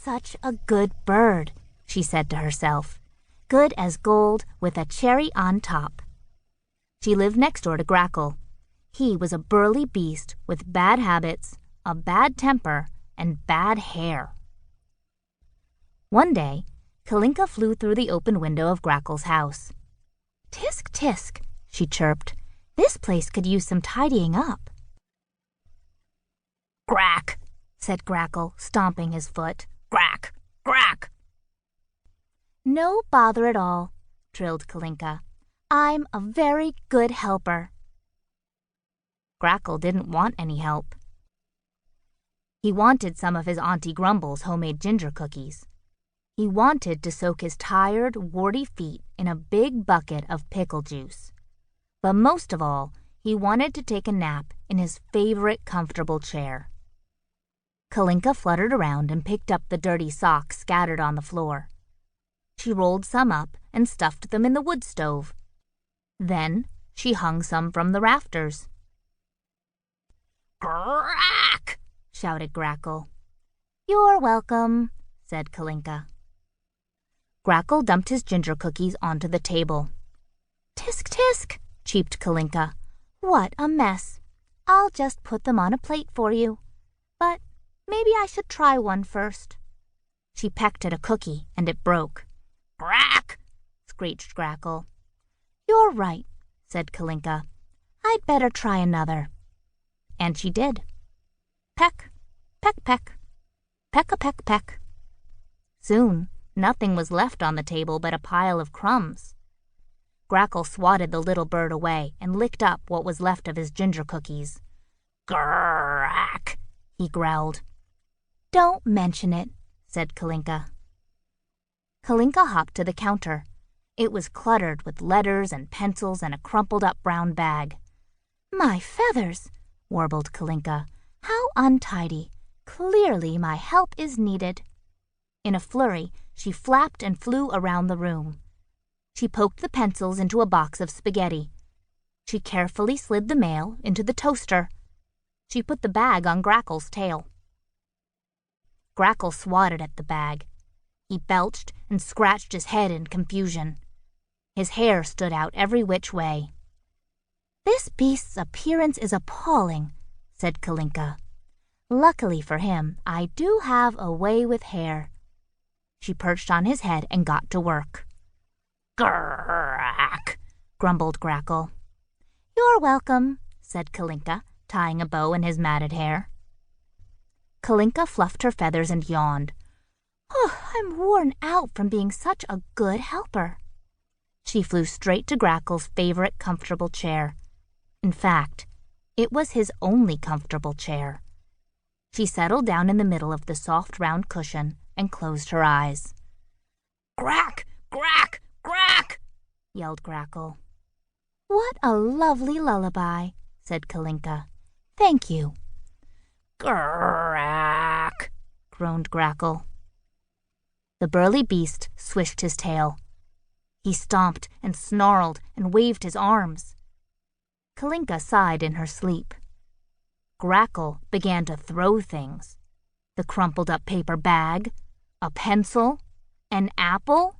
such a good bird," she said to herself. "Good as gold with a cherry on top." She lived next door to Grakkle. He was a burly beast with bad habits, a bad temper, and bad hair. One day, Kalinka flew through the open window of Grakkle's house. "Tisk, tisk," she chirped. "This place could use some tidying up." "Grakk," said Grakkle, stomping his foot. "Grakk, Grakk." "No bother at all," trilled Kalinka. "I'm a very good helper." Grakkle didn't want any help. He wanted some of his Auntie Grumble's homemade ginger cookies. He wanted to soak his tired, warty feet in a big bucket of pickle juice. But most of all, he wanted to take a nap in his favorite comfortable chair. Kalinka fluttered around and picked up the dirty socks scattered on the floor. She rolled some up and stuffed them in the wood stove. Then she hung some from the rafters. "Grakk!" shouted Grakkle. "You're welcome," said Kalinka. Grakkle dumped his ginger cookies onto the table. "Tisk, tisk," cheeped Kalinka. "What a mess! I'll just put them on a plate for you. But maybe I should try one first." She pecked at a cookie, and it broke. "Grakk!" screeched Grakkle. "You're right," said Kalinka. "I'd better try another." And she did. Peck, peck, peck, peck-a-peck, peck. Soon, nothing was left on the table but a pile of crumbs. Grakkle swatted the little bird away and licked up what was left of his ginger cookies. "Grakk!" he growled. "Don't mention it," said Kalinka. Kalinka hopped to the counter. It was cluttered with letters and pencils and a crumpled-up brown bag. "My feathers!" warbled Kalinka. "How untidy! Clearly my help is needed." In a flurry, she flapped and flew around the room. She poked the pencils into a box of spaghetti. She carefully slid the mail into the toaster. She put the bag on Grakkle's tail. Grakkle swatted at the bag. He belched and scratched his head in confusion. His hair stood out every which way. "This beast's appearance is appalling," said Kalinka. "Luckily for him, I do have a way with hair." She perched on his head and got to work. "Grakk!" grumbled Grakkle. "You're welcome," said Kalinka, tying a bow in his matted hair. Kalinka fluffed her feathers and yawned. "Oh, I'm worn out from being such a good helper." She flew straight to Grakkle's favorite comfortable chair. In fact, it was his only comfortable chair. She settled down in the middle of the soft round cushion and closed her eyes. "Grakk! Grakk! Grakk!" yelled Grakkle. "What a lovely lullaby," said Kalinka. "Thank you." "Grakk!" groaned Grakkle. The burly beast swished his tail. He stomped and snarled and waved his arms. Kalinka sighed in her sleep. Grakkle began to throw things. The crumpled-up paper bag, a pencil, an apple.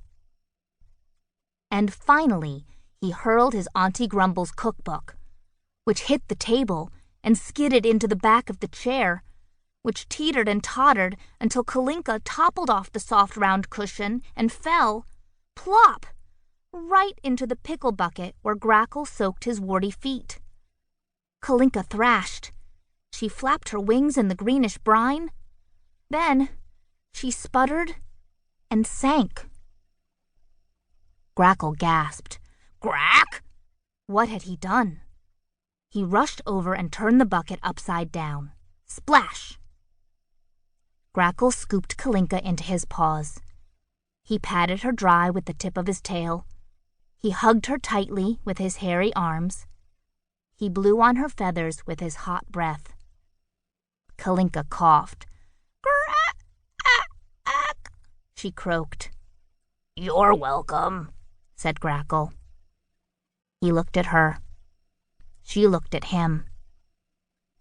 And finally, he hurled his Auntie Grumble's cookbook, which hit the table and skidded into the back of the chair, which teetered and tottered until Kalinka toppled off the soft round cushion and fell, plop, right into the pickle bucket where Grakkle soaked his warty feet. Kalinka thrashed. She flapped her wings in the greenish brine. Then she sputtered and sank. Grakkle gasped. "Grakk!" What had he done? He rushed over and turned the bucket upside down. Splash! Grakkle scooped Kalinka into his paws. He patted her dry with the tip of his tail. He hugged her tightly with his hairy arms. He blew on her feathers with his hot breath. Kalinka coughed. "Grakk! She croaked. "You're welcome," said Grakkle. He looked at her. She looked at him.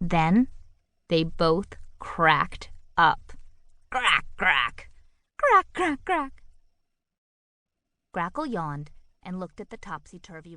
Then they both cracked up. "Grakk, Grakk!" Grakk, Grakk. Grakkle yawned and looked at the topsy-turvy